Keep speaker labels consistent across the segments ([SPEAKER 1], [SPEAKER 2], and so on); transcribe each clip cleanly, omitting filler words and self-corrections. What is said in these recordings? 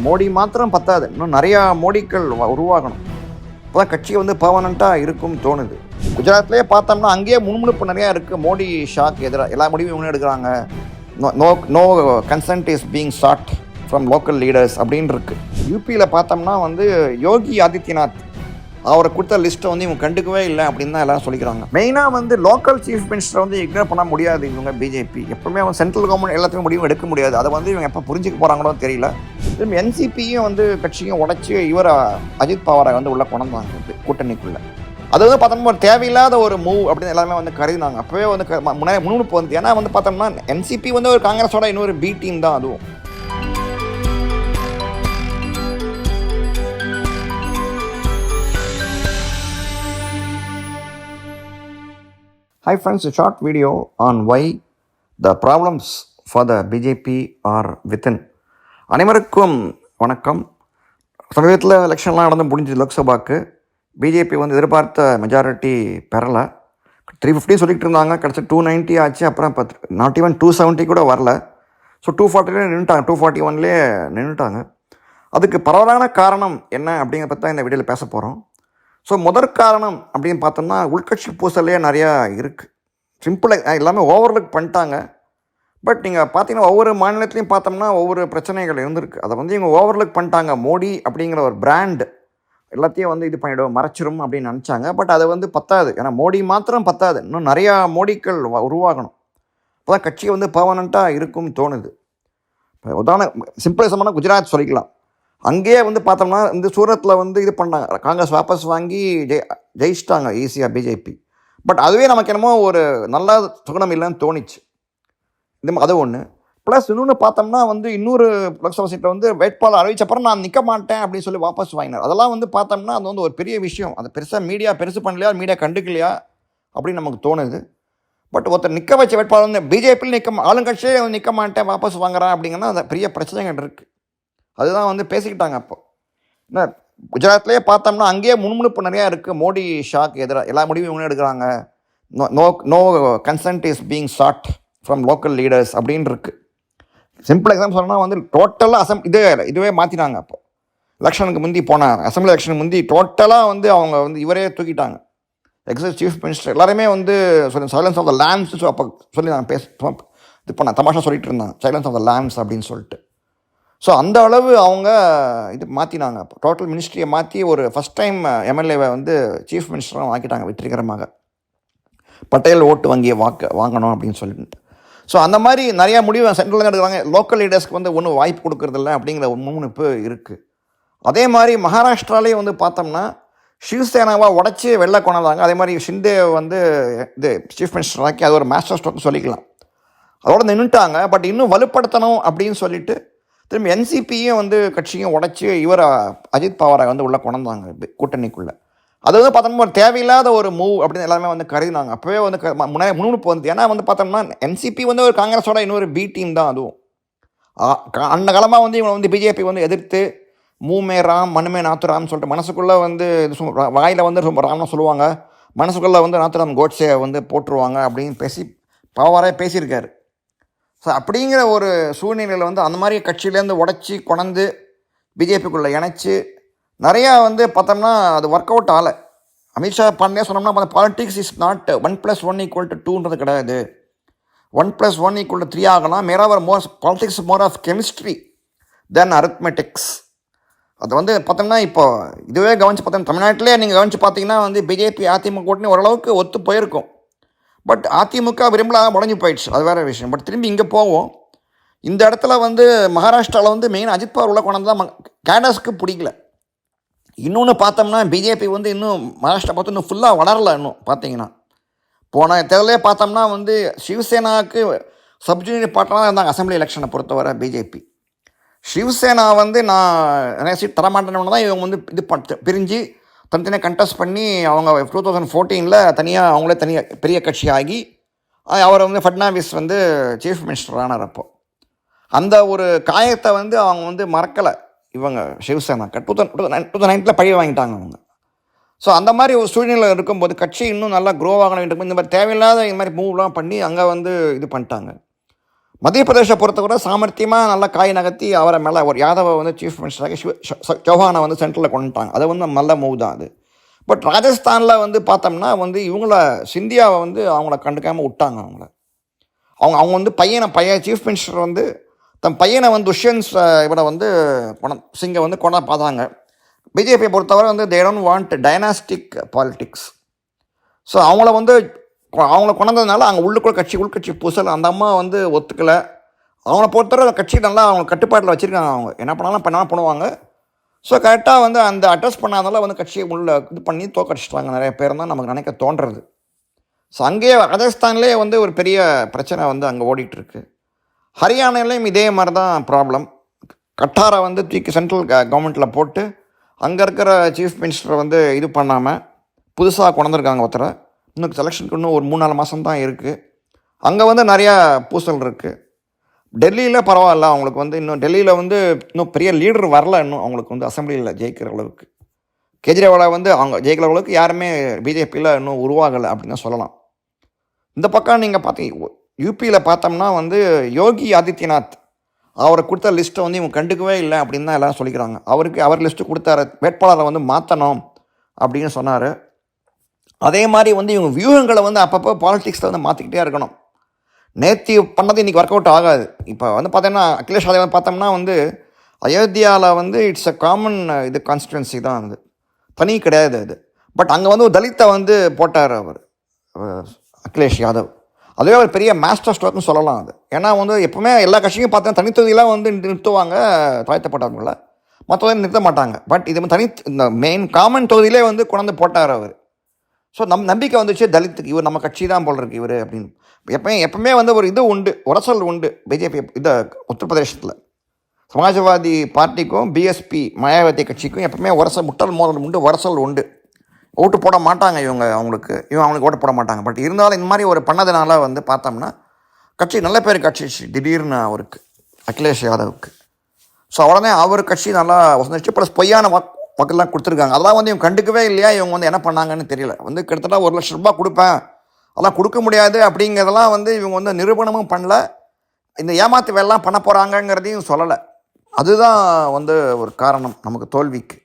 [SPEAKER 1] மோடி மாத்திரம் பத்தாது, இன்னும் நிறையா மோடிக்கள் உருவாகணும். இப்போ தான் கட்சி வந்து பர்மனண்ட்டாக இருக்கும்னு தோணுது. குஜராத்லேயே பார்த்தோம்னா அங்கேயே முன்முனைப்பு நிறையா இருக்குது. மோடி ஷாக்கு எதிராக எல்லா முடிவும் இவங்க எடுக்கிறாங்க. No consent is being sought from local leaders அப்படின்னு இருக்குது. யூபியில் பார்த்தோம்னா வந்து யோகி ஆதித்யநாத் அவரை கொடுத்த லிஸ்ட்டை வந்து இவங்க கண்டுக்கவே இல்லை அப்படின்னு தான் எல்லாரும் சொல்லிக்கிறாங்க. மெயினாக வந்து லோக்கல் சீஃப் மினிஸ்டரை வந்து இக்னோர் பண்ண முடியாது இவங்க பிஜேபி. எப்பவுமே அவங்க சென்ட்ரல் கவர்மெண்ட் எல்லாத்தையும் முடிவும் எடுக்க முடியாது. அதை வந்து இவங்க எப்போ புரிஞ்சுக்க போகிறாங்களோ தெரியல. திரும்ப என்சிபியும் வந்து கட்சியும் உடச்சி இவரை அஜித் பவாரை வந்து உள்ளே கொண்டாந்தாங்க கூட்டணிக்குள்ளே. அது வந்து பார்த்தோம்னா ஒரு தேவையில்லாத ஒரு மூவ் அப்படின்னு எல்லாருமே வந்து கருதினாங்க. அப்போவே வந்து முன்னுப்பு வந்து, ஏன்னா வந்து பார்த்தோம்னா என்சிபி வந்து ஒரு காங்கிரஸோட இன்னொரு பி டீம் தான். அதுவும் Hi friends, a short video on why the problems for the BJP are within. அனைவருக்கும் வணக்கம். சமீபத்தில் எலெக்ஷன்லாம் நடந்து முடிஞ்சது. லோக்சபாவுக்கு பிஜேபி வந்து எதிர்பார்த்த மெஜாரிட்டி பெறலை. 350 சொல்லிகிட்டு இருந்தாங்க, கிடச்சி 290 ஆச்சு. அப்புறம் இப்போ நாட் ஈவன் 270 கூட வரல. ஸோ 240 நின்றுட்டாங்க, 241 நின்றுட்டாங்க. அதுக்கு பரவலான காரணம் என்ன அப்படிங்கிற பற்றி தான் இந்த வீடியோவில் பேச போகிறோம். ஸோ முதற் காரணம் அப்படின்னு பார்த்தோம்னா உள்கட்சி பூசலே நிறையா இருக்குது. சிம்பிளாக எல்லாமே ஓவர்லுக் பண்ணிட்டாங்க. பட் நீங்கள் பார்த்தீங்கன்னா ஒவ்வொரு மாநிலத்துலையும் பார்த்தோம்னா ஒவ்வொரு பிரச்சனைகள் இருந்திருக்கு. அதை வந்து இவங்க ஓவர்லுக் பண்ணிட்டாங்க. மோடி அப்படிங்கிற ஒரு பிராண்ட் எல்லாத்தையும் வந்து இது பண்ணிவிடும், மறைச்சிரும் அப்படின்னு நினச்சாங்க. பட் அது வந்து பத்தாது. ஏன்னா மோடி மாத்திரம் பத்தாது, இன்னும் நிறையா மோடிக்கள் உருவாகணும். இப்போ தான் கட்சி வந்து பர்மனண்ட்டாக இருக்கும்னு தோணுது. இப்போ உதாரணம் சிம்பிளாக குஜராத் சொல்லிக்கலாம். அங்கேயே வந்து பார்த்தோம்னா இந்த சூரத்தில் வந்து இது பண்ணாங்க, காங்கிரஸ் வாபஸ் வாங்கி ஜெயிச்சிட்டாங்க ஈஸியாக பிஜேபி. பட் அதுவே நமக்கு என்னமோ ஒரு நல்ல சுகுணம் இல்லைன்னு தோணிச்சு. அது ஒன்று. ப்ளஸ் இன்னொன்று பார்த்தோம்னா வந்து இன்னொரு லோக்சபா சீட்டில் வந்து வேட்பாளர் அறிவிச்சப்பறம் நான் நிற்க மாட்டேன் அப்படின்னு சொல்லி வாபஸ் வாங்கினார். அதெல்லாம் வந்து பார்த்தோம்னா அது வந்து ஒரு பெரிய விஷயம். அது பெருசாக மீடியா பெருசு பண்ணலையா, மீடியா கண்டுக்கலையா அப்படின்னு நமக்கு தோணுது. பட் ஒருத்தர் நிற்க வச்ச வேட்பாளர் வந்து பிஜேபியில் ஆளுங்கட்சியே நிற்க மாட்டேன் வாபஸ் வாங்குறான் அப்படிங்கன்னா அது பெரிய பிரச்சனைகள் இருக்குது. அதுதான் வந்து பேசிக்கிட்டாங்க. அப்போ என்ன குஜராத்லேயே பார்த்தோம்னா அங்கேயே முன்முனைப்பு நிறையா இருக்குது. மோடி ஷாக்கு எதிராக எல்லா முடிவும் இவங்க எடுக்கிறாங்க. No consent is being sought from local leaders அப்படின்னு இருக்குது. சிம்பிள் எக்ஸாம்பிள் சொன்னால் வந்து டோட்டலாக இதுவே மாற்றினாங்க. அப்போ எலெக்ஷனுக்கு முந்தி அசம்பிளி எலெக்ஷனுக்கு முந்தி டோட்டலாக வந்து அவங்க வந்து இவரே தூக்கிட்டாங்க. எக்ஸைஸ் சீஃப் மினிஸ்டர் எல்லாருமே வந்து சொல்லி சைலன்ஸ் ஆஃப் த லேம்ஸ் அப்போ சொல்லி நான் இது பண்ண தமாஷா சொல்லிட்டு இருந்தாங்க, சைலன்ஸ் ஆஃப் த லேம்ஸ் அப்படின்னு சொல்லிட்டு. ஸோ அந்த அளவு அவங்க இது மாற்றினாங்க. அப்போ டோட்டல் மினிஸ்ட்ரியை மாற்றி ஒரு ஃபஸ்ட் டைம் எம்எல்ஏவை வந்து சீஃப் மினிஸ்டராக ஆக்கிட்டாங்க வெற்றிகரமாக. பட்டேல் ஓட்டு வங்கியை வாங்கணும் அப்படின்னு சொல்லிட்டு. ஸோ அந்த மாதிரி நிறையா முடிவு சென்ட்ரலில் எடுக்கிறாங்க. லோக்கல் லீடர்ஸ்க்கு வந்து ஒன்றும் வாய்ப்பு கொடுக்கறதில்ல அப்படிங்கிற முன்முனைப்பு இருக்குது. அதே மாதிரி மகாராஷ்டிராலேயே வந்து பார்த்தோம்னா சிவசேனாவை உடச்சி வெளில கொண்டாந்தாங்க. அதே மாதிரி ஷிண்டே வந்து இது சீஃப் மினிஸ்டர் ஆக்கி அது ஒரு மாஸ்டர் ஸ்ட்ரோக் சொல்லிக்கலாம். அதோட நின்றுட்டாங்க. பட் இன்னும் வலுப்படுத்தணும் அப்படின்னு சொல்லிட்டு திரும்ப என்சிபியும் வந்து கட்சியும் உடச்சி இவரை அஜித் பவாரை வந்து உள்ளே கொண்டாந்தாங்க கூட்டணிக்குள்ளே. அது வந்து பார்த்தோம்னா ஒரு தேவையில்லாத ஒரு மூவ் அப்படின்னு எல்லாருமே வந்து கருதினாங்க. அப்போவே வந்து முன்னுப்பு வந்து, ஏன்னா வந்து பார்த்தோம்னா என்சிபி வந்து ஒரு காங்கிரஸோட இன்னொரு பி டீம் தான். அதுவும் அந்த காலமாக வந்து இவங்க வந்து பிஜேபி வந்து எதிர்த்து மூமே ராம் மனுமே நாத்துராம்னு சொல்லிட்டு மனசுக்குள்ளே வந்து வாயில் வந்து ரொம்ப ராம்னு சொல்லுவாங்க, மனசுக்குள்ளே வந்து நாத்துராம் கோட்ஸே வந்து போட்டுருவாங்க அப்படின்னு பவாரே பேசியிருக்காரு. ஸோ அப்படிங்கிற ஒரு சூழ்நிலையில் வந்து அந்த மாதிரி கட்சியிலேருந்து உடச்சி கொண்டு பிஜேபிக்குள்ளே இணைச்சி நிறையா வந்து பார்த்தோம்னா அது ஒர்க் அவுட் ஆகலை. அமித்ஷா பண்ணே சொன்னோம்னா பாலிட்டிக்ஸ் இஸ் நாட் 1+1 = 2 கிடையாது. 1+1 = 3 ஆகலாம். Politics more of chemistry than arithmetics. அது வந்து பார்த்தோம்னா இப்போ இதுவே கவனித்து பார்த்தோம்னா தமிழ்நாட்டிலே நீங்கள் கவனித்து பார்த்தீங்கன்னா வந்து பிஜேபி அதிமுக கூட்டணி ஓரளவுக்கு ஒத்து போயிருக்கும். பட் அதிமுக விரும்பலாம் உடஞ்சி போயிடுச்சு, அது வேறு விஷயம். பட் திரும்பி இங்கே போவோம். இந்த இடத்துல வந்து மகாராஷ்டிராவில் வந்து மெயின் அஜித் பவார் உள்ள கொண்டு தான் கேடர்ஸ்க்கு பிடிக்கல. இன்னொன்று பார்த்தோம்னா பிஜேபி வந்து இன்னும் மகாராஷ்டிரா பார்த்து இன்னும் ஃபுல்லாக வளரல. இன்னும் பார்த்தீங்கன்னா போன தேர்தலே பார்த்தோம்னா வந்து சிவசேனாவுக்கு சப்ஜூனியர் பார்ட்னராக இருந்தாங்க அசம்பிளி எலெக்ஷனை பொறுத்தவரை பிஜேபி. சிவசேனா வந்து நான் நிறைய சீட் தரமாட்டேன்னு தான் இவங்க வந்து இது பிரிஞ்சு தனித்தனியாக கண்டெஸ்ட் பண்ணி அவங்க 2014 அவங்களே பெரிய கட்சி ஆகி அவரை வந்து ஃபட்னாவிஸ் வந்து சீஃப் மினிஸ்டர் ஆனார். அப்போ அந்த ஒரு காயத்தை வந்து அவங்க வந்து மறக்கலை இவங்க சிவசேனா. 2009 பழி வாங்கிட்டாங்க அவங்க. ஸோ அந்த மாதிரி ஒரு சூழ்நிலை இருக்கும்போது கட்சி இன்னும் நல்லா க்ரோ ஆகணும். இந்த மாதிரி தேவையில்லாத இந்த மாதிரி மூவ்லாம் பண்ணி அங்கே வந்து இது பண்ணிட்டாங்க. மத்திய பிரதேசை பொறுத்தவரை சாமர்த்தியமாக நல்லா காய் நகர்த்தி அவரை மேலே ஒரு யாதவை வந்து சீஃப் மினிஸ்டராக சௌஹானை வந்து சென்ட்ரலில் கொண்டுட்டாங்க. அது வந்து நல்ல மூவ் தான் அது. பட் ராஜஸ்தானில் வந்து பார்த்தோம்னா வந்து இவங்கள சிந்தியாவை வந்து அவங்கள கண்டுக்காமல் விட்டாங்க. அவங்க வந்து பையன் சீஃப் மினிஸ்டர் வந்து தன் பையனை வந்து துஷ்யந்த் இவரை வந்து சிங்கை வந்து கொண்டா பார்த்தாங்க. பிஜேபியை பொறுத்தவரை வந்து they don't want dynastic politics. So அவங்கள கொண்டதுனால அங்கே உள்கட்சி பூசல் அந்த அம்மா வந்து ஒத்துக்கலை. அவங்கள பொறுத்தவரை கட்சி நல்லா அவங்க கட்டுப்பாட்டில் வச்சுருக்காங்க. அவங்க என்ன பண்ணாலும் பண்ணுவாங்க. ஸோ கரெக்டாக வந்து அந்த அட்ரஸ் பண்ணாதனால வந்து கட்சியை இது பண்ணி தோக்கடிச்சிட்டாங்க நிறைய பேர் தான் நமக்கு நினைக்க தோன்றுறது. ஸோ அங்கேயே ராஜஸ்தான்லேயே வந்து ஒரு பெரிய பிரச்சனை வந்து அங்கே ஓடிட்டுருக்கு. ஹரியானாலையும் இதே மாதிரி தான் ப்ராப்ளம். கட்டாரை வந்து தூக்கி சென்ட்ரல் கவர்மெண்ட்டில் போட்டு அங்கே இருக்கிற சீஃப் மினிஸ்டரை வந்து இது பண்ணாமல் புதுசாக கொண்டிருக்காங்க ஒருத்தரை. இன்னும் செலெக்ஷனுக்கு இன்னும் ஒரு 3-4 மாதம் தான் இருக்குது. அங்கே வந்து நிறையா பூசல் இருக்குது. டெல்லியில் பரவாயில்ல, அவங்களுக்கு வந்து இன்னும் டெல்லியில் வந்து இன்னும் பெரிய லீடர் வரல. இன்னும் அவங்களுக்கு வந்து அசம்பிளியில் ஜெயிக்கிற அளவுக்கு கெஜ்ரிவாலை வந்து அவங்க ஜெயிக்கிற அளவுக்கு யாருமே பிஜேபியில் இன்னும் உருவாகலை அப்படின்னு தான் சொல்லலாம். இந்த பக்கம் நீங்கள் பார்த்தீங்க யூபியில் பார்த்தோம்னா வந்து யோகி ஆதித்யநாத் அவரை கொடுத்த லிஸ்ட்டை வந்து இவங்க கண்டுக்கவே இல்லை அப்படின்னு தான் எல்லோரும் சொல்லிக்கிறாங்க. அவர் லிஸ்ட்டு கொடுத்தாரு, வேட்பாளரை வந்து மாற்றணும் அப்படின்னு சொன்னார். அதே மாதிரி வந்து இவங்க வியூகங்களை வந்து அப்பப்போ பாலிட்டிக்ஸில் வந்து மாற்றிக்கிட்டே இருக்கணும். நேற்று பண்ணது இன்றைக்கி ஒர்க் அவுட் ஆகாது. இப்போ வந்து பார்த்தீங்கன்னா அகிலேஷ் யாதவ் பார்த்தோம்னா வந்து அயோத்தியாவில் வந்து இட்ஸ் அ காமன் இது கான்ஸ்டிடுவன்சி தான், அது தனி கிடையாது அது. பட் அங்கே வந்து ஒரு தலித்தை வந்து போட்டார் அவர் அகிலேஷ் யாதவ். அதுவே ஒரு பெரிய மாஸ்டர் ஸ்ட்ரோக்னு சொல்லலாம் அது. ஏன்னா வந்து எப்போவுமே எல்லா கட்சியும் பார்த்தா தனித்தொகுதியெலாம் வந்து நிறுத்துவாங்க தாழ்த்தப்பட்டவங்கள, மற்றவங்க நிறுத்த மாட்டாங்க. பட் இது இந்த மெயின் காமன் தொகுதியிலே வந்து கொண்டு போட்டார் அவர். ஸோ நம்பிக்கை வந்துச்சு தலித்துக்கு, இவர் நம்ம கட்சி தான் போல் இருக்கு இவர் அப்படின்னு. எப்பவுமே வந்து ஒரு இது உண்டு, உரசல் உண்டு பிஜேபி இந்த உத்தரப்பிரதேசத்தில். சமாஜ்வாதி பார்ட்டிக்கும் பிஎஸ்பி மாயாவதி கட்சிக்கும் எப்பவுமே முட்டல் மோதல் உண்டு, உரசல் உண்டு. ஓட்டு போட மாட்டாங்க அவங்களுக்கு ஓட்டு போட மாட்டாங்க. பட் இருந்தாலும் இந்த மாதிரி ஒரு பண்ணதுனால வந்து பார்த்தோம்னா கட்சி நல்ல பேர் கட்சி திடீர்னு அவருக்கு அகிலேஷ் யாதவுக்கு. ஸோ அவ்வளோதான் அவர் கட்சி நல்லா வசந்துச்சு. ப்ளஸ் பொய்யான மக்கள்லாம் கொடுத்துருக்காங்க. அதெல்லாம் வந்து இவங்க கண்டுக்கவே இல்லையா, இவங்க வந்து என்ன பண்ணாங்கன்னு தெரியல. வந்து கிட்டத்தட்ட 1 லட்ச ரூபா கொடுப்பேன், அதெல்லாம் கொடுக்க முடியாது அப்படிங்கிறதெல்லாம் வந்து இவங்க வந்து நிரூபணமும் பண்ணல. இந்த ஏமாத்து வேலைலாம் பண்ண போகிறாங்கங்கிறதையும் சொல்லலை. அதுதான் வந்து ஒரு காரணம் நமக்கு தோல்விக்கு.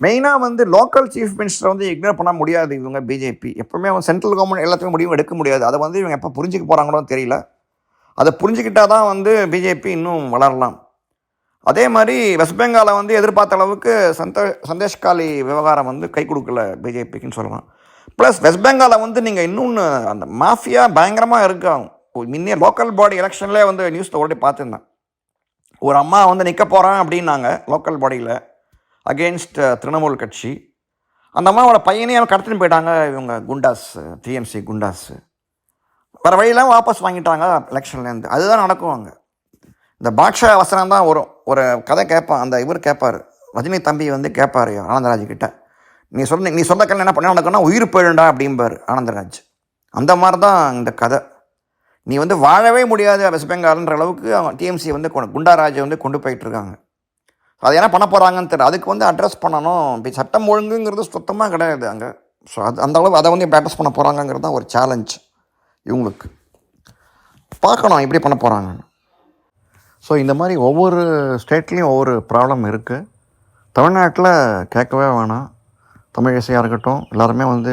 [SPEAKER 1] மெயினாக வந்து லோக்கல் சீஃப் மினிஸ்டரை வந்து இக்னோர் பண்ண முடியாது இவங்க பிஜேபி. எப்போவுமே வந்து சென்ட்ரல் கவர்மெண்ட் எல்லாத்தையும் முடிவும் எடுக்க முடியாது. அதை வந்து இவங்க எப்போ புரிஞ்சுக்க போகிறாங்களோ தெரியல. அதை புரிஞ்சுக்கிட்டால் தான் வந்து பிஜேபி இன்னும் வளரலாம். அதே மாதிரி வெஸ்ட் பெங்காலை வந்து எதிர்பார்த்த அளவுக்கு சந்தேஷ்காலி விவகாரம் வந்து கை கொடுக்கல பிஜேபிக்குன்னு சொல்லலாம். ப்ளஸ் வெஸ்ட் பெங்காலை வந்து நீங்கள் இன்னொன்று அந்த மாஃபியா பயங்கரமாக இருக்காங்க. முன்னே லோக்கல் பாடி எலெக்ஷன்லேயே வந்து நியூஸில் ஓடி பார்த்துருந்தேன். ஒரு அம்மா வந்து நிற்க போகிறேன் அப்படின்னாங்க லோக்கல் பாடியில் அகெயின்ஸ்ட் திரிணாமுல் கட்சி. அந்த அம்மாவோட பையனே அவன் கடத்தின்னு போயிட்டாங்க இவங்க குண்டாஸ், டிஎம்சி குண்டாஸ். வேறு வழியெல்லாம் வாபஸ் வாங்கிட்டாங்க எலெக்ஷன்லேருந்து. அதுதான் நடக்கும் அங்கே. இந்த பாட்ஷா வசனம் தான் வரும். ஒரு கதை கேட்பான், அந்த இவர் கேட்பார், ரஜினி தம்பி வந்து கேட்பார் ஆனந்தராஜ் கிட்ட, நீ சொன்ன கல்யாணம் என்ன பண்ண நடக்குன்னா உயிர் போயிடுண்டா அப்படிம்பார் ஆனந்தராஜ். அந்த மாதிரி தான் இந்த கதை. நீ வந்து வாழவே முடியாது வெஸ்ட் பெங்கால்ன்ற அளவுக்கு அவங்க டிஎம்சி வந்து குண்டாராஜை வந்து கொண்டு போயிட்டுருக்காங்க. அது என்ன பண்ண போகிறாங்கன்னு தெரியல. அதுக்கு வந்து அட்ரஸ் பண்ணணும். இப்போ சட்டம் ஒழுங்குங்கிறது சுத்தமாக கிடையாது அங்கே. ஸோ அந்த அளவு அதை வந்து இப்போ அட்ரஸ் பண்ண போகிறாங்கங்கிறது தான் ஒரு சேலஞ்ச் இவங்களுக்கு. பார்க்கணும் எப்படி பண்ண போகிறாங்கன்னு. ஸோ இந்த மாதிரி ஒவ்வொரு ஸ்டேட்லேயும் ஒவ்வொரு ப்ராப்ளம் இருக்குது. தமிழ்நாட்டில் கேட்கவே வேணாம். தமிழ் இசையாக இருக்கட்டும், எல்லாருமே வந்து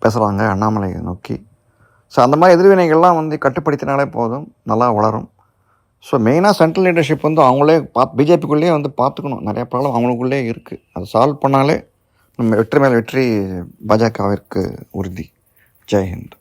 [SPEAKER 1] பேசுகிறாங்க அண்ணாமலையை நோக்கி. ஸோ அந்த மாதிரி எதிர்வினைகள்லாம் வந்து கட்டுப்படுத்தினாலே போதும், நல்லா வளரும். ஸோ மெயினாக சென்ட்ரல் லீடர்ஷிப் வந்து அவங்களே பிஜேபிக்குள்ளேயே வந்து பார்த்துக்கணும். நிறைய ப்ராப்ளம் அவங்களுக்குள்ளே இருக்குது. அதை சால்வ் பண்ணாலே நம்ம வெற்றி மேல் வெற்றி பாஜகவிற்கு உறுதி. ஜெய்ஹிந்த்.